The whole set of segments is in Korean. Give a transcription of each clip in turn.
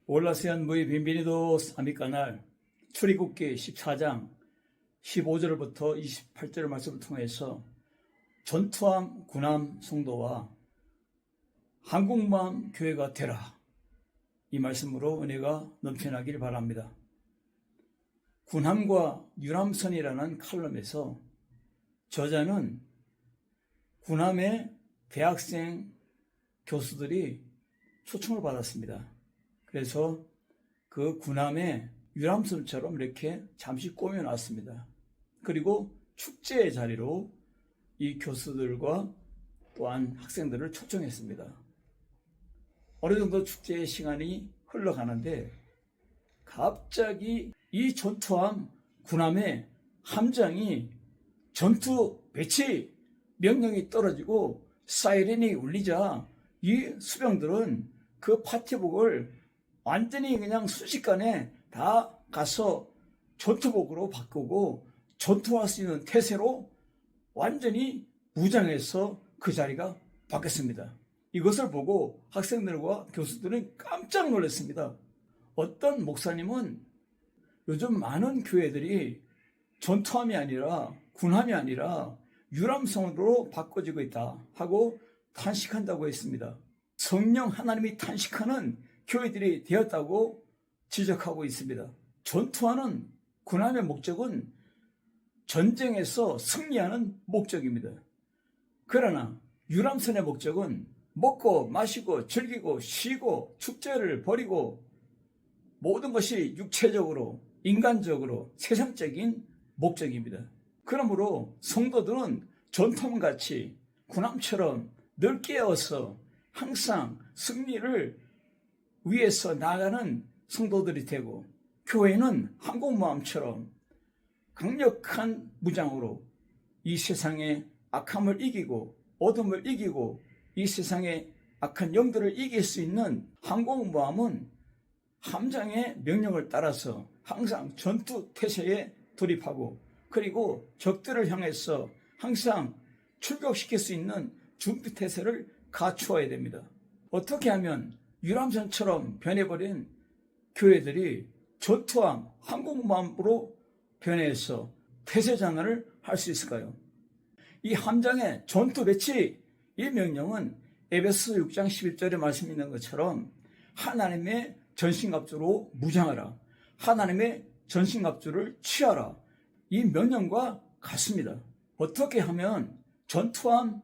올라세안 무이 빈비니도스 아미까날 출애굽기 14장 15절부터 28절 말씀을 통해서 전투함 군함 성도와 한국마음 교회가 되라, 이 말씀으로 은혜가 넘쳐나길 바랍니다. 군함과 유람선이라는 칼럼에서 저자는 군함의 대학생 교수들이 초청을 받았습니다. 그래서 그 군함의 유람선처럼 이렇게 잠시 꾸며놨습니다. 그리고 축제의 자리로 이 교수들과 또한 학생들을 초청했습니다. 어느 정도 축제의 시간이 흘러가는데 갑자기 이 전투함 군함의 함장이 전투 배치 명령이 떨어지고 사이렌이 울리자 이 수병들은 그 파티복을 완전히 그냥 순식간에 다 가서 전투복으로 바꾸고 전투할 수 있는 태세로 완전히 무장해서 그 자리가 바뀌었습니다. 이것을 보고 학생들과 교수들은 깜짝 놀랐습니다. 어떤 목사님은 요즘 많은 교회들이 전투함이 아니라 군함이 아니라 유람선으로 바꿔지고 있다 하고 탄식한다고 했습니다. 성령 하나님이 탄식하는 교회들이 되었다고 지적하고 있습니다. 전투하는 군함의 목적은 전쟁에서 승리하는 목적입니다. 그러나 유람선의 목적은 먹고 마시고 즐기고 쉬고 축제를 벌이고 모든 것이 육체적으로 인간적으로 세상적인 목적입니다. 그러므로 성도들은 전투함같이 군함처럼 늘 깨어서 항상 승리를 위해서 나아가는 성도들이 되고, 교회는 한국마음처럼 강력한 무장으로 이 세상의 악함을 이기고 어둠을 이기고 이 세상의 악한 영들을 이길 수 있는 한국마음은 함장의 명령을 따라서 항상 전투 태세에 돌입하고, 그리고 적들을 향해서 항상 출격시킬 수 있는 준비 태세를 갖추어야 됩니다. 어떻게 하면 유람선처럼 변해버린 교회들이 전투함 한국마음으로 변해서 태세전환을 할 수 있을까요? 이 함장의 전투 배치, 이 명령은 에베소 6장 11절에 말씀 있는 것처럼 하나님의 전신갑주로 무장하라, 하나님의 전신갑주를 취하라, 이 명령과 같습니다. 어떻게 하면 전투함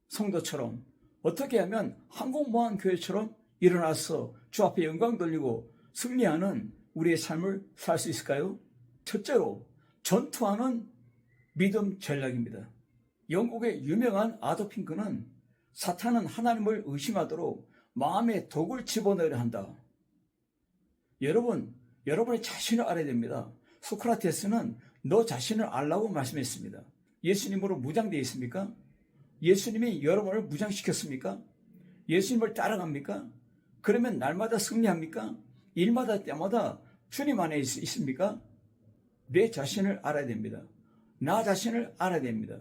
성도처럼, 어떻게 하면 한국마음교회처럼 일어나서 주 앞에 영광 돌리고 승리하는 우리의 삶을 살 수 있을까요? 첫째로 전투하는 믿음 전략입니다. 영국의 유명한 아도 핑크는 사탄은 하나님을 의심하도록 마음에 독을 집어넣으려 한다. 여러분의 자신을 알아야 됩니다. 소크라테스는 너 자신을 알라고 말씀했습니다. 예수님으로 무장되어 있습니까? 예수님이 여러분을 무장시켰습니까? 예수님을 따라갑니까? 그러면 날마다 승리합니까? 일마다 때마다 주님 안에 있습니까? 내 자신을 알아야 됩니다. 나 자신을 알아야 됩니다.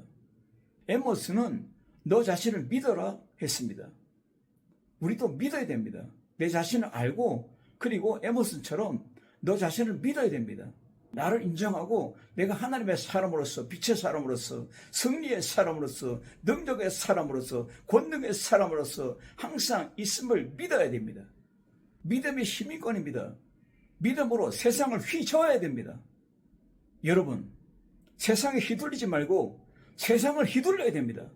에모스는 너 자신을 믿어라 했습니다. 우리도 믿어야 됩니다. 내 자신을 알고, 그리고 에모스처럼 너 자신을 믿어야 됩니다. 나를 인정하고 내가 하나님의 사람으로서, 빛의 사람으로서, 승리의 사람으로서, 능력의 사람으로서, 권능의 사람으로서 항상 있음을 믿어야 됩니다. 믿음이 힘인권입니다. 믿음으로 세상을 휘저어야 됩니다. 여러분, 세상에 휘둘리지 말고 세상을 휘둘러야 됩니다.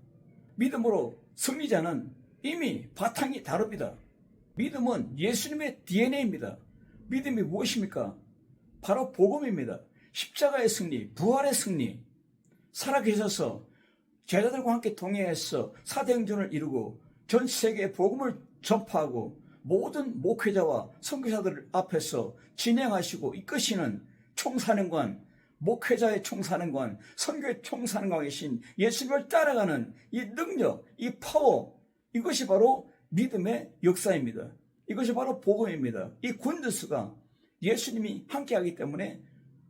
믿음으로 승리자는 이미 바탕이 다릅니다. 믿음은 예수님의 DNA입니다. 믿음이 무엇입니까? 바로 복음입니다. 십자가의 승리, 부활의 승리. 살아계셔서 제자들과 함께 동행해서 사도행전을 이루고 전 세계에 복음을 전파하고 모든 목회자와 선교사들 앞에서 진행하시고 이끄시는 총사령관, 목회자의 총사령관, 선교의 총사령관이신 예수님을 따라가는 이 능력, 이 파워, 이것이 바로 믿음의 역사입니다. 이것이 바로 복음입니다. 이 군대수가 예수님이 함께하기 때문에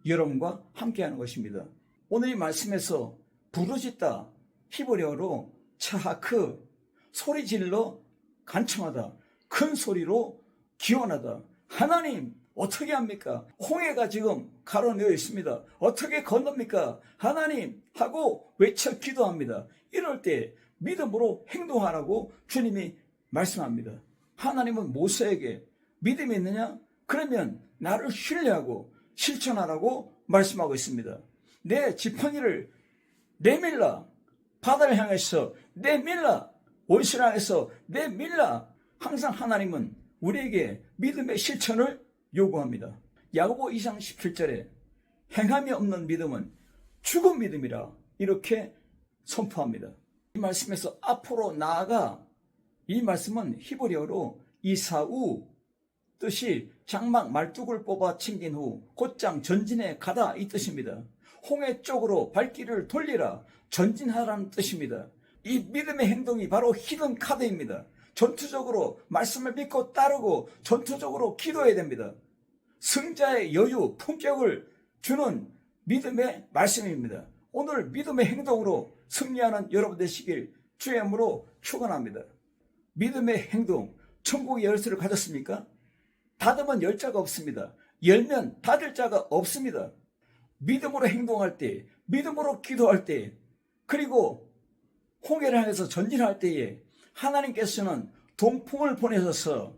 여러분과 함께하는 것입니다. 오늘 이 말씀에서 부르짖다, 히브리어로 차하크, 소리 질러 간청하다, 큰 소리로 기원하다, 하나님 어떻게 합니까? 홍해가 지금 가로내어 있습니다. 어떻게 건넙니까? 하나님 하고 외쳐 기도합니다. 이럴 때 믿음으로 행동하라고 주님이 말씀합니다. 하나님은 모세에게 믿음이 있느냐? 그러면 나를 신뢰하고 실천하라고 말씀하고 있습니다. 내 지팡이를 내밀라. 바다를 향해서 내밀라. 원수를 향해서 내밀라. 항상 하나님은 우리에게 믿음의 실천을 요구합니다. 야고보 2장 17절에 행함이 없는 믿음은 죽은 믿음이라 이렇게 선포합니다. 이 말씀에서 앞으로 나아가, 이 말씀은 히브리어로 이사우, 뜻이 장막 말뚝을 뽑아 챙긴 후 곧장 전진해 가다 이 뜻입니다. 홍해 쪽으로 발길을 돌리라, 전진하라는 뜻입니다. 이 믿음의 행동이 바로 히든 카드입니다. 전투적으로 말씀을 믿고 따르고 전투적으로 기도해야 됩니다. 승자의 여유, 품격을 주는 믿음의 말씀입니다. 오늘 믿음의 행동으로 승리하는 여러분 되시길 주의 이름으로 축원합니다. 믿음의 행동, 천국의 열쇠를 가졌습니까? 닫으면 열 자가 없습니다. 열면 닫을 자가 없습니다. 믿음으로 행동할 때, 믿음으로 기도할 때, 그리고 홍해를 향해서 전진할 때에 하나님께서는 동풍을 보내셔서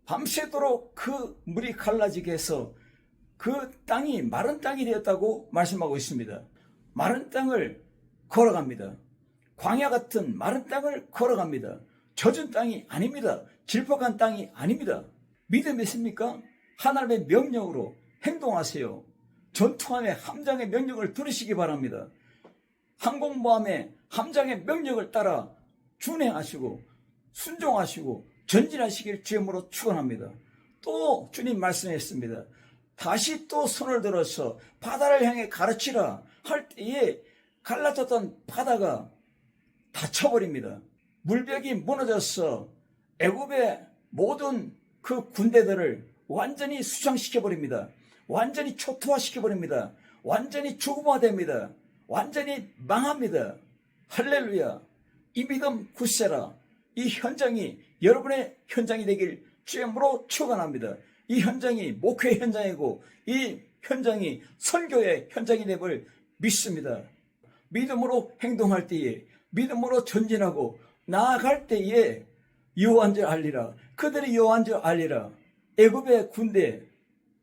밤새도록 그 물이 갈라지게 해서 그 땅이 마른 땅이 되었다고 말씀하고 있습니다. 마른 땅을 걸어갑니다. 광야 같은 마른 땅을 걸어갑니다. 젖은 땅이 아닙니다. 질퍽한 땅이 아닙니다. 믿음 있습니까? 하나님의 명령으로 행동하세요. 전투함의 함장의 명령을 들으시기 바랍니다. 항공모함의 함장의 명령을 따라 준행하시고 순종하시고 전진하시길 주님으로 축원합니다. 또 주님 말씀했습니다. 다시 또 손을 들어서 바다를 향해 가르치라 할 때에 갈라졌던 바다가 닫혀버립니다. 물벽이 무너져서 애굽의 모든 그 군대들을 완전히 수장시켜버립니다. 완전히 초토화시켜버립니다. 완전히 죽음화됩니다. 완전히 망합니다. 할렐루야. 이 믿음 굳세라. 이 현장이 여러분의 현장이 되길 주님으로 축원합니다. 이 현장이 목회 현장이고 이 현장이 선교의 현장이 되길 믿습니다. 믿음으로 행동할 때에, 믿음으로 전진하고 나아갈 때에 여호와인 줄 알리라. 그들이 여호와인 줄 알리라. 애굽의 군대,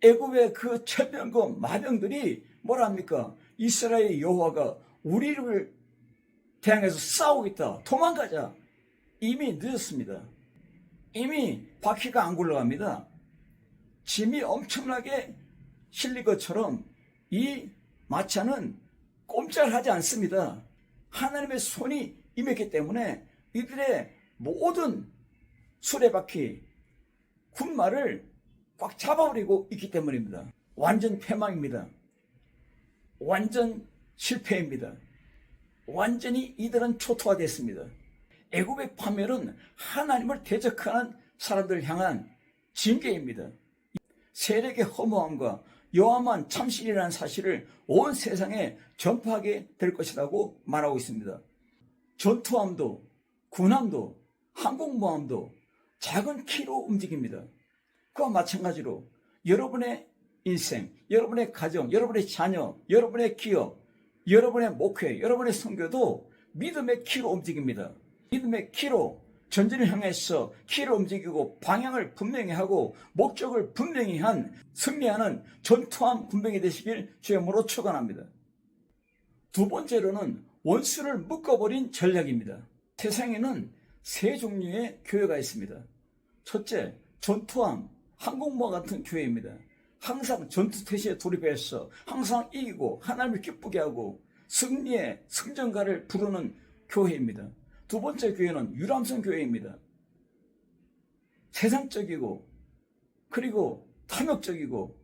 애굽의 그 천병과 마병들이 뭐랍니까? 이스라엘 여호와가 우리를 대항해서 싸우겠다. 도망가자. 이미 늦었습니다. 이미 바퀴가 안 굴러갑니다. 짐이 엄청나게 실린 것처럼 이 마차는 꼼짝하지 않습니다. 하나님의 손이 임했기 때문에 이들의 모든 수레바퀴, 군마를 꽉 잡아버리고 있기 때문입니다. 완전 패망입니다. 완전 실패입니다. 완전히 이들은 초토화됐습니다. 애굽의 파멸은 하나님을 대적하는 사람들을 향한 징계입니다. 세력의 허무함과 여호와만 참신이라는 사실을 온 세상에 전파하게 될 것이라고 말하고 있습니다. 전투함도, 군함도, 항공모함도 작은 키로 움직입니다. 그와 마찬가지로 여러분의 인생, 여러분의 가정, 여러분의 자녀, 여러분의 기업, 여러분의 목회, 여러분의 선교도 믿음의 키로 움직입니다. 믿음의 키로 전진을 향해서 키를 움직이고 방향을 분명히 하고 목적을 분명히 한 승리하는 전투함 군병이 되시길 주님으로 축원합니다. 두 번째로는 원수를 묶어버린 전략입니다. 세상에는 세 종류의 교회가 있습니다. 첫째, 전투함, 항공모와 같은 교회입니다. 항상 전투 태세에 돌입해서 항상 이기고 하나님을 기쁘게 하고 승리의 승전가를 부르는 교회입니다. 두 번째 교회는 유람선 교회입니다. 세상적이고 그리고 탐욕적이고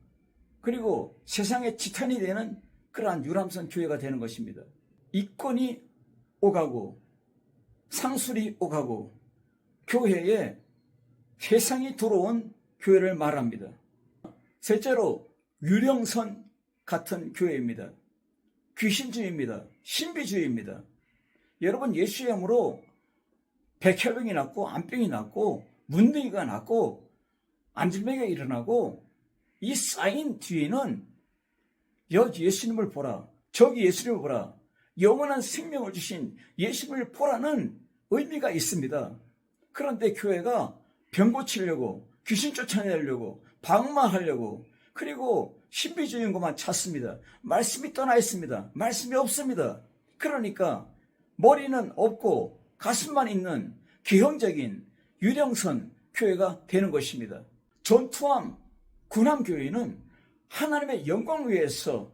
그리고 세상의 지탄이 되는 그러한 유람선 교회가 되는 것입니다. 이권이 오가고 상술이 오가고 교회에 세상이 들어온 교회를 말합니다. 셋째로 유령선 같은 교회입니다. 귀신주의입니다. 신비주의입니다. 여러분, 예수의 이름으로 백혈병이 났고 암병이 났고 문둥이가 났고 안진뱅이가 일어나고 이 쌓인 뒤에는 여기 예수님을 보라, 저기 예수님을 보라, 영원한 생명을 주신 예수님을 보라는 의미가 있습니다. 그런데 교회가 병 고치려고, 귀신 쫓아내려고, 방마하려고, 그리고 신비주의인 것만 찾습니다. 말씀이 떠나 있습니다. 말씀이 없습니다. 그러니까 머리는 없고 가슴만 있는 기형적인 유령선 교회가 되는 것입니다. 전투함 군함교회는 하나님의 영광을 위해서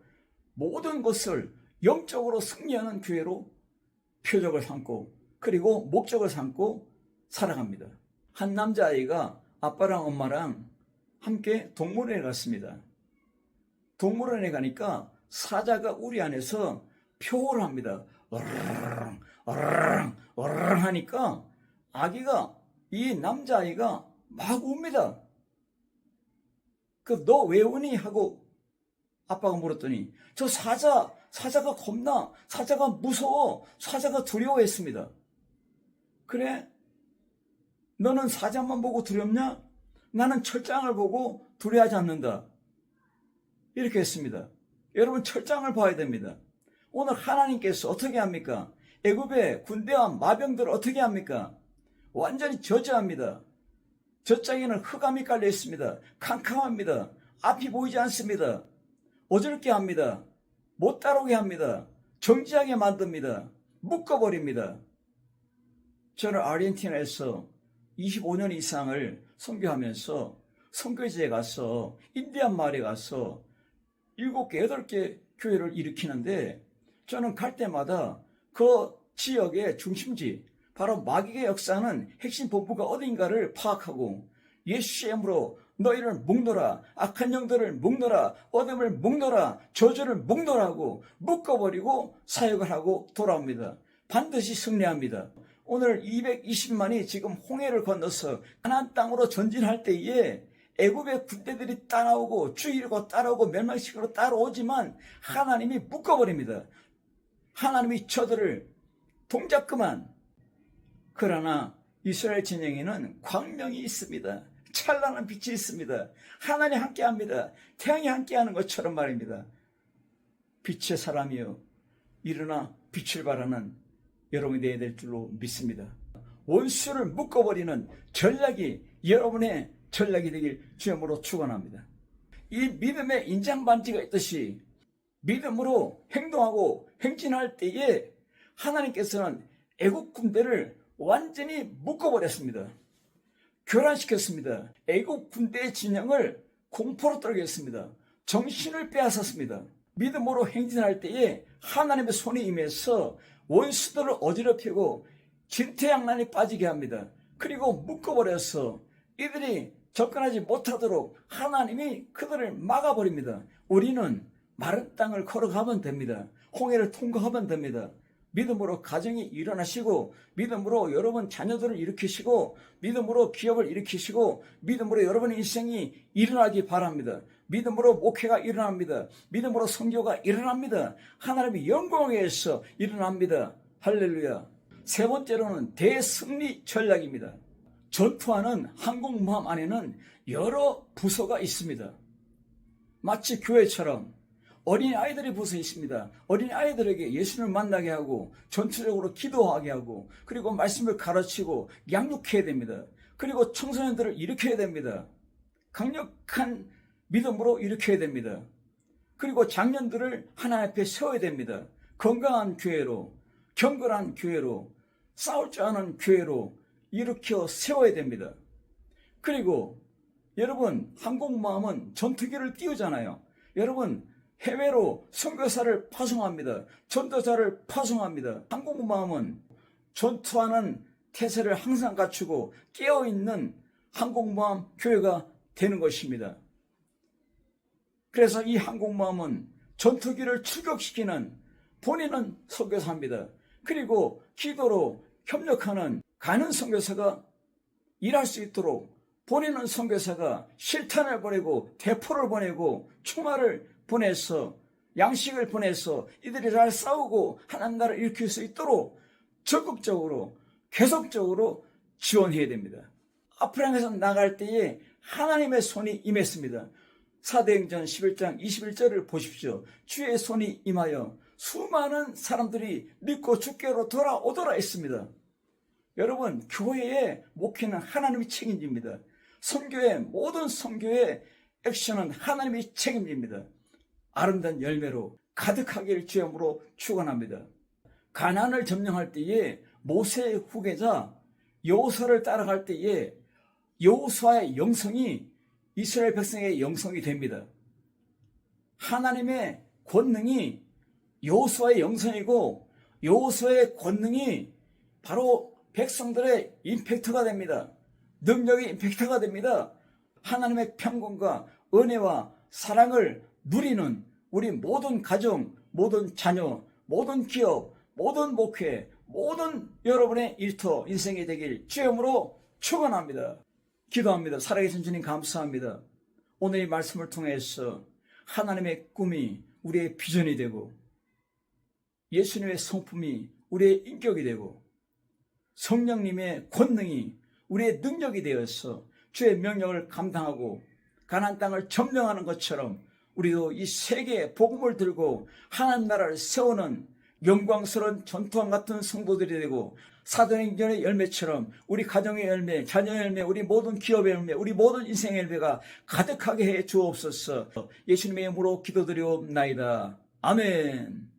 모든 것을 영적으로 승리하는 교회로 표적을 삼고 그리고 목적을 삼고 살아갑니다. 한 남자아이가 아빠랑 엄마랑 함께 동물원에 갔습니다. 동물원에 가니까 사자가 우리 안에서 표를 합니다. 어르릉 어르릉 어르릉 하니까 아기가, 이 남자아이가 막 웁니다. 너 왜 우니? 하고 아빠가 물었더니 저 사자가 겁나, 사자가 무서워, 사자가 두려워했습니다. 그래? 너는 사자만 보고 두렵냐? 나는 철장을 보고 두려워하지 않는다. 이렇게 했습니다. 여러분, 철장을 봐야 됩니다. 오늘 하나님께서 어떻게 합니까? 애굽의 군대와 마병들을 어떻게 합니까? 완전히 저주합니다. 젖장에는 흑암이 깔려 있습니다. 캄캄합니다. 앞이 보이지 않습니다. 어지럽게 합니다. 못 따라오게 합니다. 정지하게 만듭니다. 묶어버립니다. 저는 아르헨티나에서 25년 이상을 선교하면서 선교지에 가서 인디안 마을에 가서 7개, 8개 교회를 일으키는데, 저는 갈 때마다 그 지역의 중심지, 바로 마귀의 역사는 핵심 본부가 어딘가를 파악하고 예수의 이름으로 너희를 묶노라, 악한 영들을 묶노라, 어둠을 묶노라, 저주를 묶노라고 묶어버리고 사역을 하고 돌아옵니다. 반드시 승리합니다. 오늘 220만이 지금 홍해를 건너서 가나안 땅으로 전진할 때에 애굽의 군대들이 따라오고 죽이려고 따라오고 멸망시키려고 따라오지만 하나님이 묶어버립니다. 하나님이 저들을 동작 그만. 그러나 이스라엘 진영에는 광명이 있습니다. 찬란한 빛이 있습니다. 하나님이 함께합니다. 태양이 함께하는 것처럼 말입니다. 빛의 사람이여 일어나 빛을 발하는 여러분이 되어야 될 줄로 믿습니다. 원수를 묶어버리는 전략이 여러분의 전략이 되길 주님으로 축원합니다. 이 믿음의 인장반지가 있듯이 믿음으로 행동하고 행진할 때에 하나님께서는 애국 군대를 완전히 묶어버렸습니다. 교란시켰습니다. 애국 군대의 진영을 공포로 떨게 했습니다. 정신을 빼앗았습니다. 믿음으로 행진할 때에 하나님의 손이 임해서 원수들을 어지럽히고 진퇴양난에 빠지게 합니다. 그리고 묶어버려서 이들이 접근하지 못하도록 하나님이 그들을 막아버립니다. 우리는 마른 땅을 걸어가면 됩니다. 홍해를 통과하면 됩니다. 믿음으로 가정이 일어나시고, 믿음으로 여러분 자녀들을 일으키시고, 믿음으로 기업을 일으키시고, 믿음으로 여러분의 인생이 일어나기 바랍니다. 믿음으로 목회가 일어납니다. 믿음으로 선교가 일어납니다. 하나님의 영광에 의해서 일어납니다. 할렐루야. 세 번째로는 대승리 전략입니다. 전투하는 항공모함 안에는 여러 부서가 있습니다. 마치 교회처럼 어린이 아이들이 부서 있습니다. 어린이 아이들에게 예수님을 만나게 하고 전투적으로 기도하게 하고 그리고 말씀을 가르치고 양육해야 됩니다. 그리고 청소년들을 일으켜야 됩니다. 강력한 믿음으로 일으켜야 됩니다. 그리고 장년들을 하나님 앞에 세워야 됩니다. 건강한 교회로, 경건한 교회로, 싸울 줄 아는 교회로 일으켜 세워야 됩니다. 그리고 여러분, 항공모함은 전투기를 띄우잖아요. 여러분, 해외로 선교사를 파송합니다. 전도자를 파송합니다. 항공모함은 전투하는 태세를 항상 갖추고 깨어있는 항공모함 교회가 되는 것입니다. 그래서 이 항공모함은 전투기를 출격시키는, 본인은 선교사입니다. 그리고 기도로 협력하는 가는 선교사가 일할 수 있도록 본인은 선교사가 실탄을 보내고 대포를 보내고 총알을 보내서 양식을 보내서 이들이 잘 싸우고 하나님 나라를 일으킬 수 있도록 적극적으로 계속적으로 지원해야 됩니다. 아프리카에서 나갈 때에 하나님의 손이 임했습니다. 사도행전 11장 21절을 보십시오. 주의 손이 임하여 수많은 사람들이 믿고 주께로 돌아오더라 했습니다. 여러분, 교회의 목회는 하나님이 책임집니다. 선교의 모든 선교의 액션은 하나님이 책임집니다. 아름다운 열매로 가득하기를 주님으로 축원합니다. 가나안을 점령할 때에 모세의 후계자 여호수아를 따라갈 때에 여호수아의 영성이 이스라엘 백성의 영성이 됩니다. 하나님의 권능이 여호수아의 영성이고 여호수아의 권능이 바로 백성들의 임팩트가 됩니다. 능력의 임팩트가 됩니다. 하나님의 평강과 은혜와 사랑을 누리는 우리 모든 가정, 모든 자녀, 모든 기업, 모든 목회, 모든 여러분의 일터, 인생이 되길 주님으로 축원합니다. 기도합니다. 살아계신 주님 감사합니다. 오늘 이 말씀을 통해서 하나님의 꿈이 우리의 비전이 되고 예수님의 성품이 우리의 인격이 되고 성령님의 권능이 우리의 능력이 되어서 주의 명령을 감당하고 가나안 땅을 점령하는 것처럼 우리도 이 세계의 복음을 들고 하나님 나라를 세우는 영광스러운 전투왕 같은 성도들이 되고 사도행전의 열매처럼 우리 가정의 열매, 자녀의 열매, 우리 모든 기업의 열매, 우리 모든 인생의 열매가 가득하게 해 주옵소서. 예수님의 이름으로 기도드리옵나이다. 아멘.